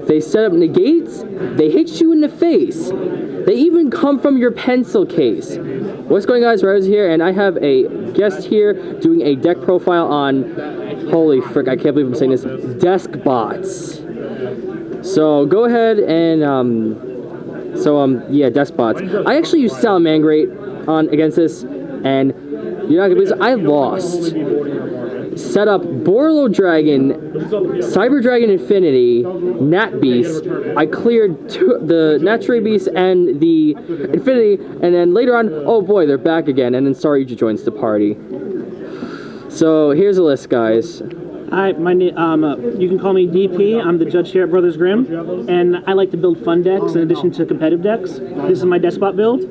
They set up negates. They hit you in the face. They even come from your pencil case. What's going on, guys? Rose here, and I have a guest here doing a deck profile on, holy frick, I can't believe I'm saying this, Deskbots. So go ahead and, yeah, Deskbots. I actually used Salamangreat on against this, and you're not gonna believe this, I lost. Set up Borlo Dragon, Cyber Dragon Infinity, Nat Beast. I cleared the Naturia Beast and the Infinity, and then later on, oh boy, they're back again, and then Saruji joins the party. So here's a list, guys. Hi, my name. You can call me DP. I'm the judge here at Brothers Grimm, and I like to build fun decks in addition to competitive decks. This is my Despot build.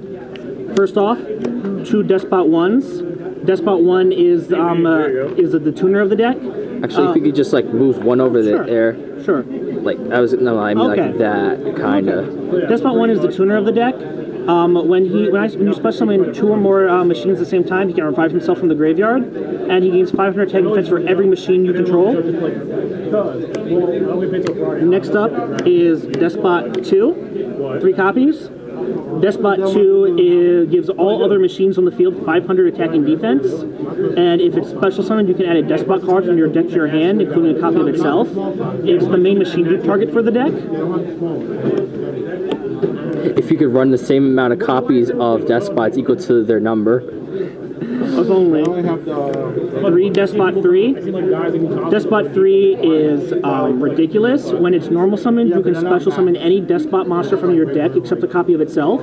First off, 2 Despot 1s. Despot 1 is the tuner of the deck. Actually, if you could just like move one over there. Sure. Like I mean okay. Like that kind of. Despot 1 is the tuner of the deck. When you special summon 2 or more machines at the same time, he can revive himself from the graveyard, and he gains 500 attack defense for every machine you control. Next up is Despot 2, 3 copies. Despot 2 gives all other machines on the field 500 attacking defense, and if it's special summoned, you can add a Despot card from your deck to your hand, including a copy of itself. It's the main machine group target for the deck. If you could run the same amount of copies of Despots equal to their number. Of only 3 Despot 3. Despot 3 is ridiculous. When it's normal summoned, you can special summon any Despot monster from your deck except a copy of itself.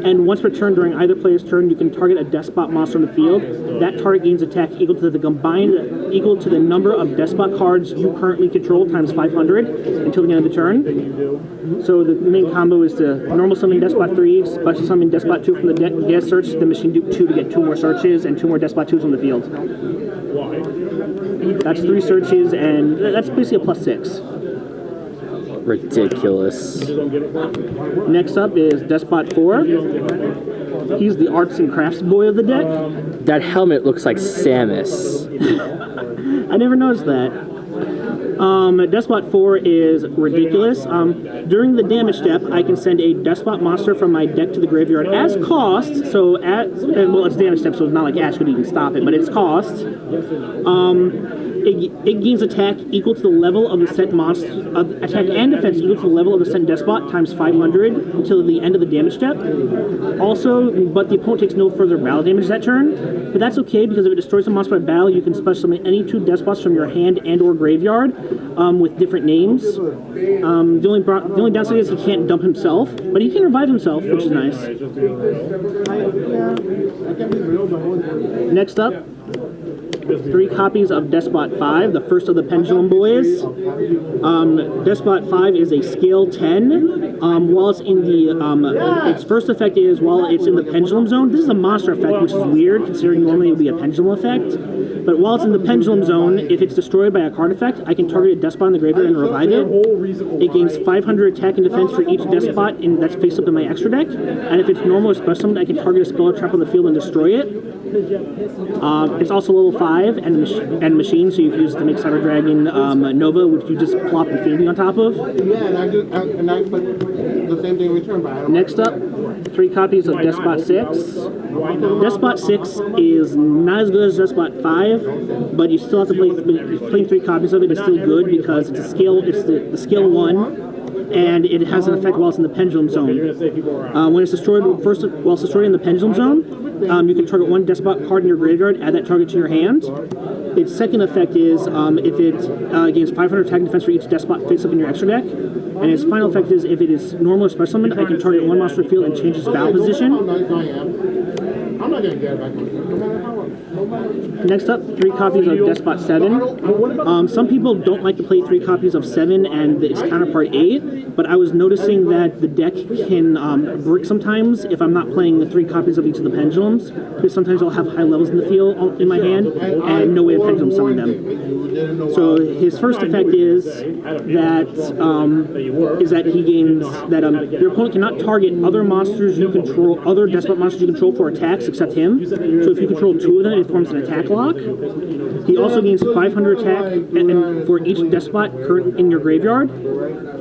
And once per turn during either player's turn, you can target a Despot monster on the field. That target gains attack equal to the number of Despot cards you currently control times 500 until the end of the turn. So the main combo is to normal summon Despot 3, special summon Despot 2 from the deck, get a search, the machine dupe 2 to get 2 more searches and 2 more Despot 2s on the field. That's 3 searches, and that's basically a +6. Ridiculous. Next up is Despot 4. He's the arts and crafts boy of the deck. That helmet looks like Samus. I never noticed that. Despot 4 is ridiculous. During the damage step, I can send a Despot monster from my deck to the graveyard as cost. So, well, it's damage step, so it's not like Ash could even stop it, but it's cost. It gains attack equal to the level of the sent monster, attack and defense equal to the level of the sent Despot times 500 until the end of the damage step. Also, but the opponent takes no further battle damage that turn. But that's okay because if it destroys a monster by battle, you can special summon any 2 Despots from your hand and or graveyard with different names. The only downside is he can't dump himself, but he can revive himself, which is nice. Next up, 3 copies of Despot 5, the first of the Pendulum Boys. Despot 5 is a scale 10. While it's in the, its first effect is while it's in the Pendulum Zone. This is a monster effect, which is weird, considering normally it would be a Pendulum effect. But while it's in the Pendulum Zone, if it's destroyed by a card effect, I can target a Despot in the graveyard and revive it. It gains 500 attack and defense for each Despot that's face up in my extra deck. And if it's normal or special summoned, I can target a spell or trap on the field and destroy it. It's also level 5 and machine, so you can use it to make Cyber Dragon Nova, which you just plop Infinity on top of. Yeah, and I expect the same thing in return, but I don't. Next up, 3 copies of Despot 6. Despot 6 is not as good as Despot 5, but you still have to play. Playing 3 copies of it is still good because it's a scale. It's the scale 1. And it has an effect while it's in the Pendulum Zone. When it's destroyed, while it's destroyed in the Pendulum Zone, you can target 1 Despot card in your graveyard, add that target to your hand. Its second effect is if it gains 500 attack and defense for each Despot face up in your extra deck. And its final effect is if it is normal or special summoned, I can target 1 monster field and change its battle position. I'm not gonna get it back. Next up, 3 copies of Despot 7. Some people don't like to play 3 copies of 7 and its counterpart 8, but I was noticing that the deck can brick sometimes if I'm not playing the 3 copies of each of the pendulums, because sometimes I'll have high levels in the field in my hand and no way to pendulum summon them. So his first effect is that he gains that your opponent cannot target other monsters you control, other Despot monsters you control for attacks except him. So if you control 2 of them, it forms performs an attack lock. He also gains 500 attack and for each Deskbot current in your graveyard,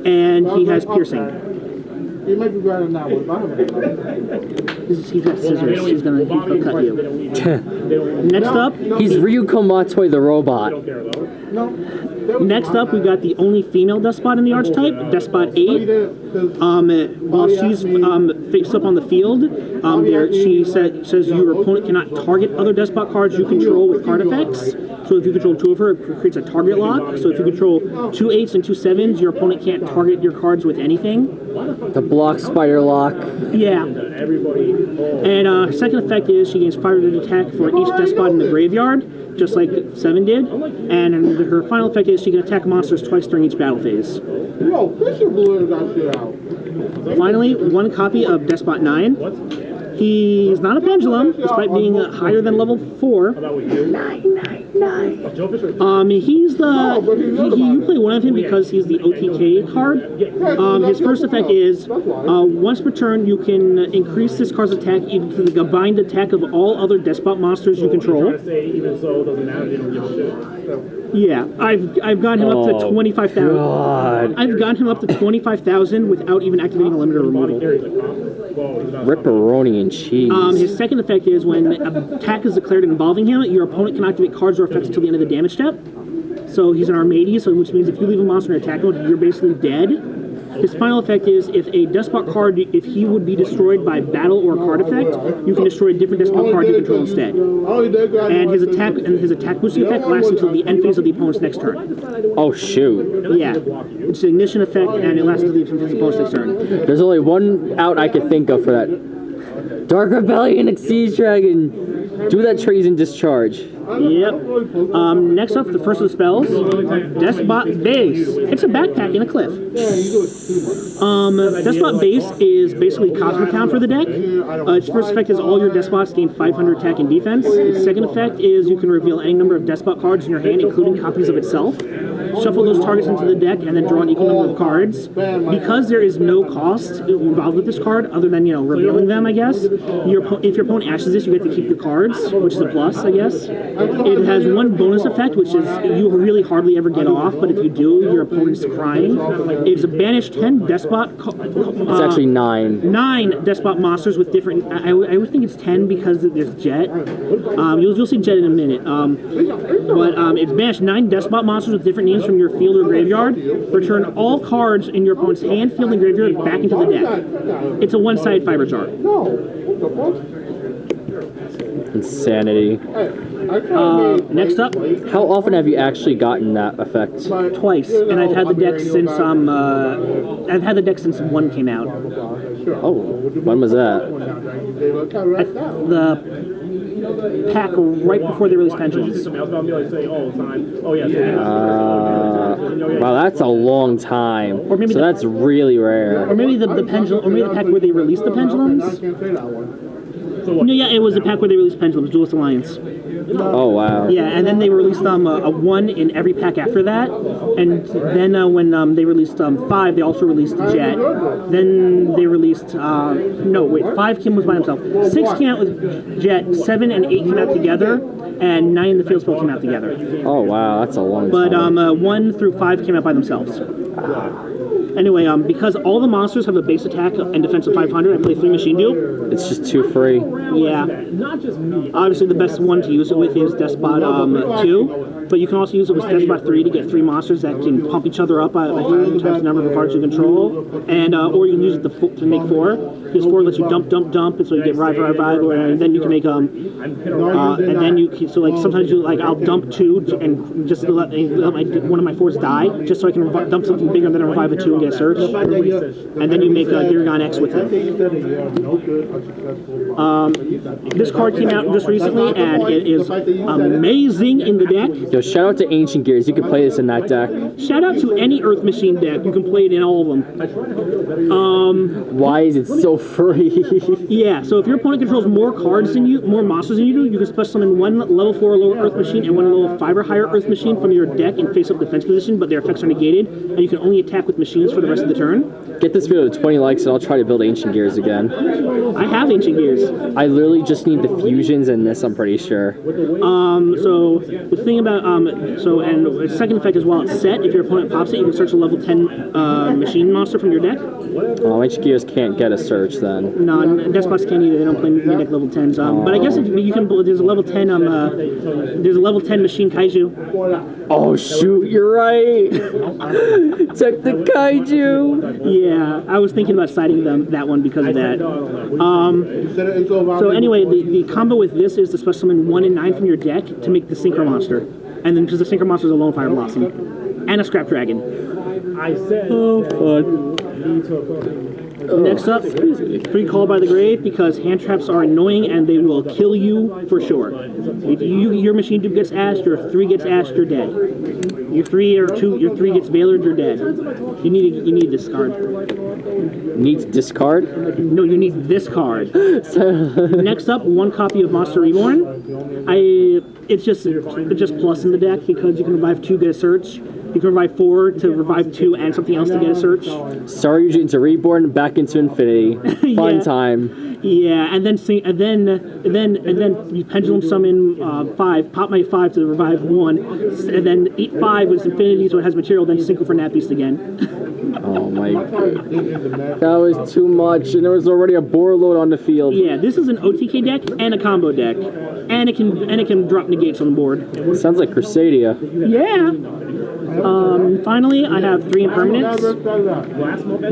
and he has piercing. He might be better than that one. He's got scissors. He'll cut you. Next up, He's Ryuko Matoi the robot. Next up, we've got the only female Deskbot in the archetype, Deskbot 8. While she's faced up on the field, she says your opponent cannot target other Deskbot cards you control with card effects. So if you control 2 of her, it creates a target lock. So if you control 2 8s and 2 7s, your opponent can't target your cards with anything. The block spider lock. Yeah. And her second effect is she gains 500 attack for each Deskbot in the graveyard, just like 7 did. And her final effect is she can attack monsters twice during each battle phase. Yo, Fisher blew that shit out. Finally, 1 copy of Deskbot 9. He's not a pendulum, despite being higher than level 4. He's the you play one of him because he's the OTK card. His first effect is once per turn you can increase this card's attack equal to the combined attack of all other Deskbot monsters you control. Yeah, I've got him up to 25,000. I've got him up to 25,000 without even activating a limiter removal. Ripperoni and cheese. His second effect is when an attack is declared involving him, your opponent can activate cards or effects until the end of the damage step. So he's an Armades, which means if you leave a monster in attack mode, you're basically dead. His final effect is if a Deskbot card, if he would be destroyed by battle or card effect, you can destroy a different Deskbot card you control instead. And his attack boosting effect lasts until the end phase of the opponent's next turn. Oh shoot. Yeah. It's an ignition effect and it lasts until the opponent's next turn. There's only one out I could think of for that. Dark Rebellion and Siege Dragon. Do that Treason Discharge. Yep. Next up, the first of the spells, Deskbot Base. It's a backpack in a cliff. Deskbot Base is basically Cosmotown for the deck. Its first effect is all your Deskbots gain 500 attack and defense. Its second effect is you can reveal any number of Deskbot cards in your hand, including copies of itself. Shuffle those targets into the deck and then draw an equal number of cards. Because there is no cost involved with this card, other than, revealing them, I guess, if your opponent ashes this, you get to keep your cards, which is a plus, I guess. It has one bonus effect, which is you really hardly ever get off, but if you do, your opponent's crying. It's a banish 10 Deskbot. It's actually 9. 9 Deskbot monsters with different. I would think it's 10 because there's Jet. You'll see Jet in a minute. But it's banish 9 Deskbot monsters with different names from your field or graveyard. Return all cards in your opponent's hand, field, and graveyard back into the deck. It's a one-sided fiber chart. Insanity. Next up, How often have you actually gotten that effect? twice, and I've had the deck since 1 came out. Oh, when was that? The pack right before they released Pendulums. Wow, that's a long time. Or maybe so that's really rare. Or maybe the pendulum, or maybe the pack where they released the Pendulums. No, yeah, it was the pack where they released Pendulums, Duelist Alliance. Oh wow. Yeah, and then they released a 1 in every pack after that, and then when they released 5, they also released Jet. Then they released 5 came was by himself. 6 came out with Jet, 7 and 8 came out together, and 9 in the field spell came out together. Oh wow, that's a long But time. 1 through 5 came out by themselves. Anyway, because all the monsters have a base attack and defense of 500, I play 3 Machine Duel. It's just too free. Yeah. Obviously, the best one to use it with is Deskbot 2, but you can also use it with Deskbot 3 to get 3 monsters that can pump each other up by 5 times the number of cards you control, and or you can use it to make 4. Because 4 lets you dump, and so you get revive, and then you can make and then you can, so like sometimes you I'll dump 2 and just let one of my 4s die, just so I can dump something bigger and then revive a 2 and get a search, and then you make Diragon X with it. Um, This card came out just recently, and it is amazing in the deck. Yo, Yo, shout out to Ancient Gears. You can play this in that deck. Shout out to any Earth Machine deck. You can play it in all of them. Why is it so free? Yeah, so if your opponent controls more cards than you, more monsters than you do, you can special summon one level 4 or lower Earth Machine and one level 5 or higher Earth Machine from your deck in face-up defense position, but their effects are negated, and you can only attack with machines for the rest of the turn. Get this video to 20 likes and I'll try to build Ancient Gears again. I have Ancient Gears. I literally just need the fusions and this, I'm pretty sure. So the thing about and the second effect is while it's set, if your opponent pops it, you can search a level 10 machine monster from your deck. Oh, Ancient Gears can't get a search then. No, Despots can't either. They don't play main deck level 10s. But I guess if you can, there's a level 10 there's a level 10 machine kaiju. Oh shoot, you're right. Check the kaiju. Yeah, I was thinking about citing that one because of that. So anyway, the combo with this is to special summon 1 and 9 from your deck to make the Synchro Monster. And then because the Synchro Monster is a Lone Fire Blossom. And a Scrap Dragon. Oh, fun. Next up, 3 Call by the Grave, because hand traps are annoying and they will kill you for sure. If your machine dupe gets ashed, your 3 gets ashed, you're dead. Your 3 gets Veilered, you're dead. You need this card. Need to discard? No, you need this card. Next up, 1 copy of Monster Reborn. It's just plus in the deck because you can revive 2, get a search. You can revive 4 to revive 2 and something else to get a search. Star Usually into Reborn, back into Infinity. Fun Yeah. time. Yeah, and then you pendulum summon 5, pop my 5 to revive 1, and then eat 5 with Infinity, so it has material. Then synchro for Nat Beast again. Oh my god. That was too much, and there was already a boar load on the field. Yeah, this is an OTK deck and a combo deck, and it can drop negates on the board. Sounds like Crusadia. Yeah. Finally, I have 3 impermanents,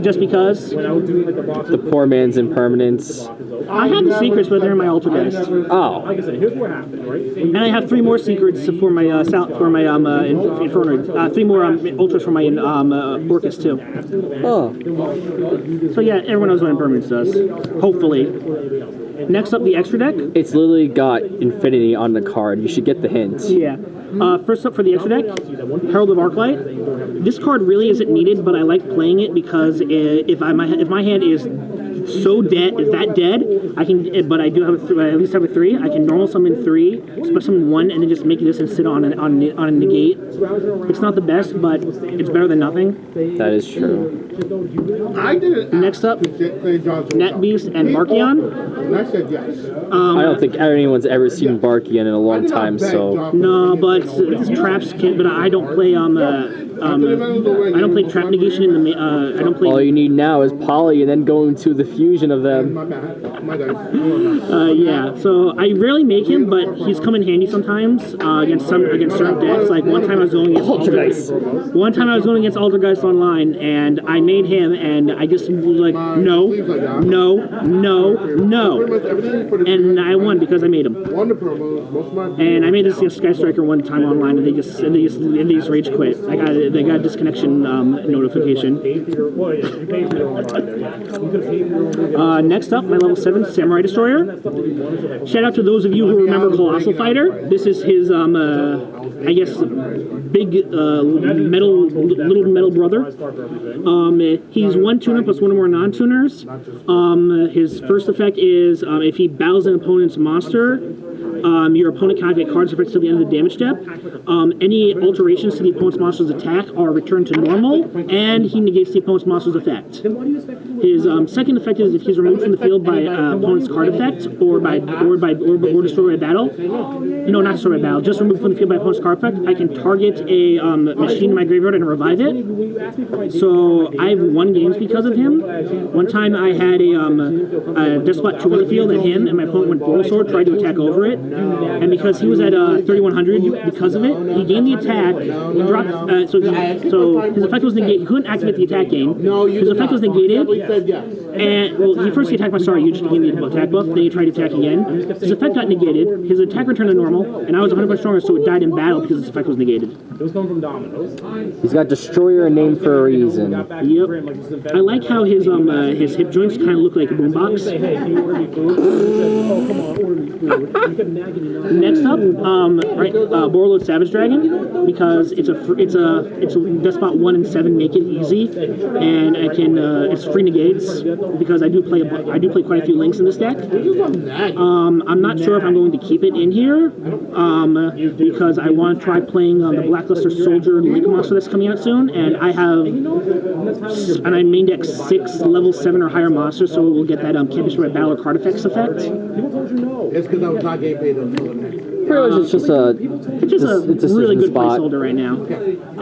just because. The poor man's impermanence. I have the secrets, but they're in my Altergeist. Oh. And I have 3 more secrets for my Inferno. 3 more ultras for my Orcus too. Oh. So yeah, everyone knows what impermanence does. Hopefully. Next up, the extra deck. It's literally got Infinity on the card. You should get the hint. Yeah. First up for the extra deck, Herald of Arclight. This card really isn't needed, but I like playing it because if my hand is so dead, is that dead? I can, but I do have I at least have a 3. I can normal summon 3, special summon 1, and then just make this and sit on a negate. It's not the best, but it's better than nothing. That is true. Next up, Nat Beast and Markion. And I said yes. I don't think anyone's ever seen Barkian in a long time, so. No, but traps can. But I don't play I don't play trap negation in the. I don't play. All you need now is Poly and then go into the fusion of them. My bad. My bad. Yeah, so I rarely make him, but he's come in handy sometimes against certain decks. Like one time I was going against Altergeist online, and I made him, and I just was like, no, and I won because I made him. And I made this against Sky Striker one time online, and they just rage quit. They got a disconnection notification. Next up, my level 7 Samurai Destroyer. Shout out to those of you who remember Colossal Fighter. This is his, I guess, big little metal brother. He's 1 tuner plus 1 or more non-tuners. His first effect is if he battles an opponent's monster, your opponent can activate cards effects till the end of the damage step. Any alterations to the opponent's monster's attack are returned to normal, and he negates the opponent's monster's effect. His second effect is if he's removed from the field by opponent's card effect or destroyed by battle. No, not destroyed by battle. Just removed from the field by opponent's card effect. I can target a machine in my graveyard and revive it. So I've won games because of him. One time I had a Despot 2 on the field and him, and my opponent went Boral Sword, tried to attack over it. And because he was at 3100 because of it, he gained the attack, dropped, so So his effect was negated. He couldn't activate the attack gain. No, you His did effect not. was negated. You said yes. And well, he first attacked my star. You just gained the attack buff. Then he tried to attack again. His effect got negated. His attack returned to normal, and I was 100% stronger, so it died in battle because his effect was negated. It was coming from Domino's. He's got Destroyer named for a reason. Yep. I like how his hip joints kind of look like a boombox. Hey, can you order me food? He said, oh, come on, order me food. You kept nagging me on. Next up, Borreload Savage Dragon, because it's Despot 1 and 7 make it easy, and I can it's free negates because I do play quite a few links in this deck. I'm not sure if I'm going to keep it in here because I want to try playing the Blackluster Soldier Link monster that's coming out soon, and I main deck 6 level 7 or higher monsters, so we'll get that Can't Destroy Battle or Card Effects effect. It's because I was not getting paid until the next. Pretty much it's just a Really good spot. placeholder right now.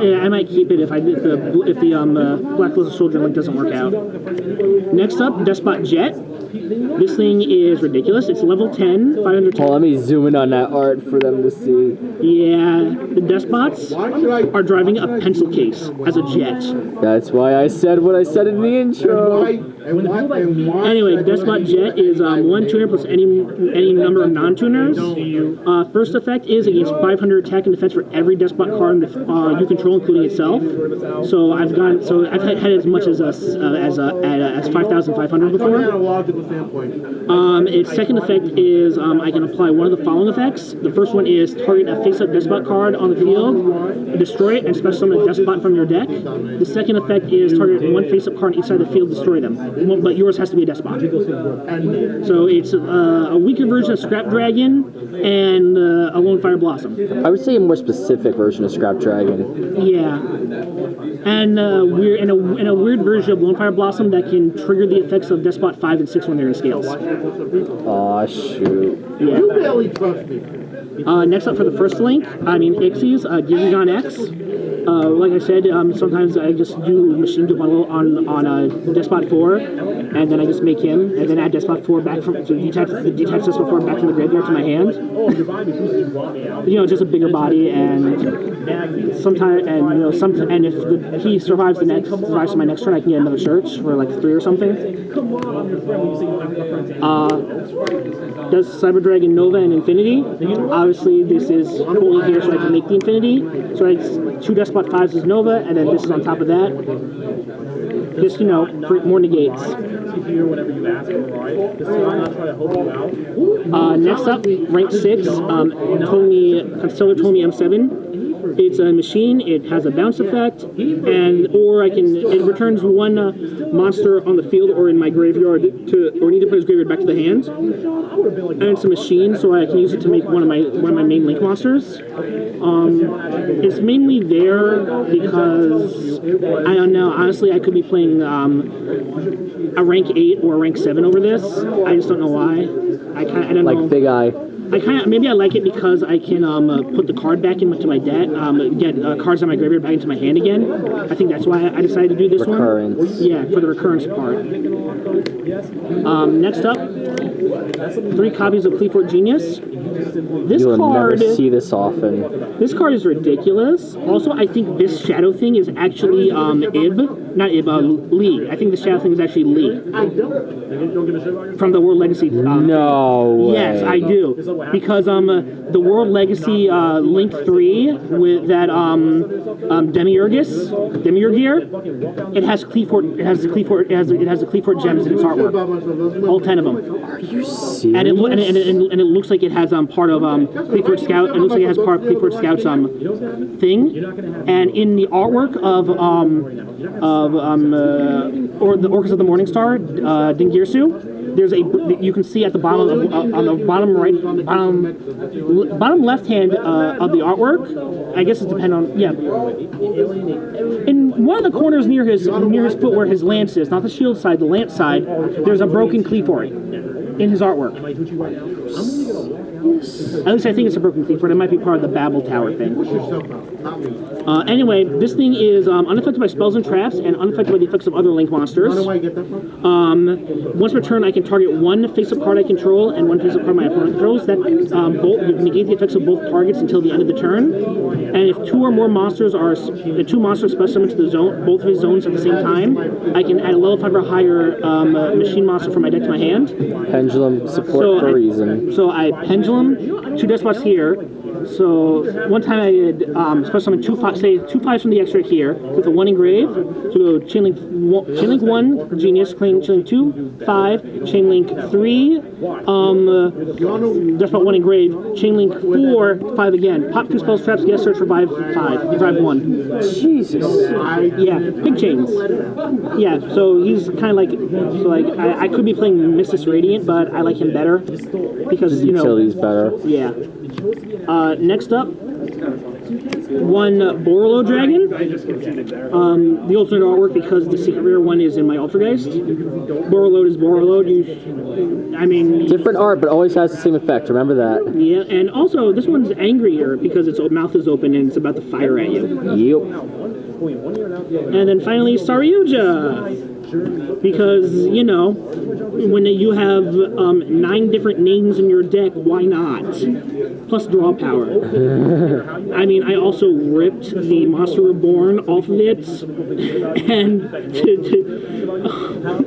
Yeah, I might keep it if the Blackluster Soldier Link doesn't work out. Next up, Despot Jet. This thing is ridiculous. It's level 10, 500. Oh, let me zoom in on that art for them to see. Yeah, the Despots are driving a pencil case as a jet. That's why I said what I said in the intro. Anyway, Despot Jet is 1 tuner plus any number of non-tuners. First effect is against 500 attack and defense for every Despot card you control, including itself. So I've had as much as 5,500 before. Its second effect is I can apply one of the following effects. The first one is target a face-up Despot card on the field, destroy it, and special summon a Despot from your deck. The second effect is target one face-up card on each side of the field, destroy them. But yours has to be a Despot. So it's a weaker version of Scrap Dragon and a Lone Fire Blossom. I would say a more specific version of Scrap Dragon. Yeah. And we're in a weird version of Lone Fire Blossom that can trigger the effects of Despot 5 and 6 when they're in scales. Aw, shoot. Yeah. You barely trust me. Next up for the first link, Ixies, Gigagon X. Like I said, sometimes I just do machine dupe on Despot 4, and then I just make him, and then add Despot 4 back detach Despot 4 back from the graveyard to my hand. Just a bigger body, and sometimes, and if he survives to my next turn, I can get another search for like 3 or something. Does Cyber Dragon Nova and Infinity? Obviously, this is only here so I can make the Infinity. So it's 2 Despot 5s as Nova, and then this is on top of that. Just, for more negates. Next up, rank 6, Constellar Told Me M7. It's a machine. It has a bounce effect, it returns one monster on the field or in my graveyard or need to put his graveyard back to the hand. And it's a machine, so I can use it to make one of my main link monsters. It's mainly there because I don't know. Honestly, I could be playing a rank 8 or a rank 7 over this. I just don't know why. I don't know. Like Big Eye. Maybe I like it because I can put the card back into my deck, get cards on my graveyard back into my hand again. I think that's why I decided to do this Recurrence. one. Yeah, for the recurrence part. Next up, 3 copies of Cleafort Genius. You'll never see this often. This card is ridiculous. Also, I think this shadow thing is actually Lee. I think the shadow thing is actually Lee. From the World Legacy. No way. Yes, I do. Because the World Legacy Link 3 with that Demiurgear, it has Cleafort. It has the Cleafort gems in its artwork. All 10 of them. Are you serious? And it looks like it has part of Cleafort Scout. It looks like it has part of Cleafort Scout's thing. And in the artwork of the Orcas of the Morningstar, Dingirsu, you can see at the bottom on the bottom left hand of the artwork. I guess it depends on in one of the corners near his foot where his lance is, not the shield side, the lance side. There's a broken Cleafort in his artwork. At least I think it's a broken thief, but it might be part of the Babel Tower thing. Not me. Anyway, this thing is unaffected by spells and traps and unaffected by the effects of other Link monsters. I don't know where I get that from. Once per turn, I can target one face-up card I control and one face-up card my opponent controls. That both you can negate the effects of both targets until the end of the turn. And if two or more monsters are two monsters special summon to the zone, both of his zones at the same time, I can add a level 5 or higher machine monster from my deck to my hand. Pendulum support for a reason. So I pendulum, 2 Despots here. So one time I did special summon 2 5s from the extra here with a 1 engrave. So go Chainlink 1, Genius, Chainlink 2, 5, Chainlink 3, Despot 1 engrave, Chainlink 4, 5 again. Pop 2 spells, traps, yes, search, revive 5, revive 1. Jesus. Yeah, big chains. Yeah, so he's kind of like, I could be playing Mystis Radiant, but I like him better because you know. Utility's better. Yeah. Next up, 1 Borolo Dragon. The alternate artwork because the secret rare one is in my Altergeist. Borolo is Borolo. I mean, Different art, but always has the same effect. Remember that. yeah, and also this one's angrier because its mouth is open and it's about to fire at you. Yep. And then finally, Saryuja. Because, you know, when you have 9 different names in your deck, why not? Plus draw power. I mean, I also ripped the Monster Reborn off of it, and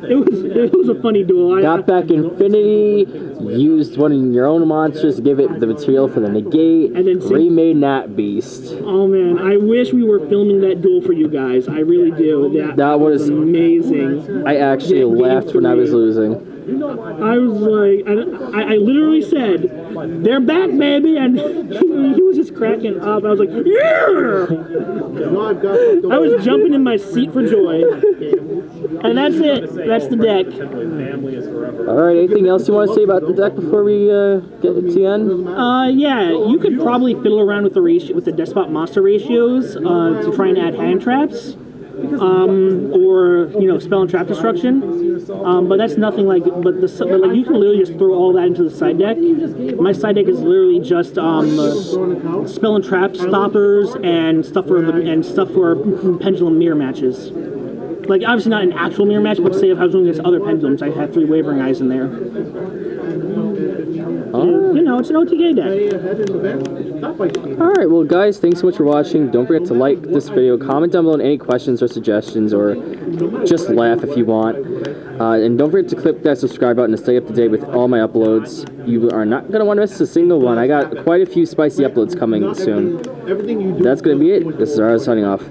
it was a funny duel. Got back Infinity, used one of your own monsters to give it the material for the negate, And then remade Nat Beast. Oh man, I wish we were filming that duel for you guys. I really do. That was amazing. I actually laughed when I was losing. I was like, I literally said, "They're back, baby," and he was just cracking up. I was like, "Yeah!" I was jumping in my seat for joy. And that's it. That's the deck. Alright, anything else you want to say about the deck before we get to the end? Yeah, you could probably fiddle around with the Despot monster ratios to try and add hand traps. Or you know, spell and trap destruction, but that's nothing like. But you can literally just throw all that into the side deck. My side deck is literally just spell and trap stoppers and stuff for pendulum mirror matches. Like obviously not an actual mirror match, but say if I was doing against other pendulums, I had 3 Wavering Eyes in there. You know, it's an OTK deck. Alright, well guys, thanks so much for watching. Don't forget to like this video, comment down below any questions or suggestions, or just laugh if you want. And don't forget to click that subscribe button to stay up to date with all my uploads. You are not going to want to miss a single one. I got quite a few spicy uploads coming soon. That's going to be it. This is Ara signing off.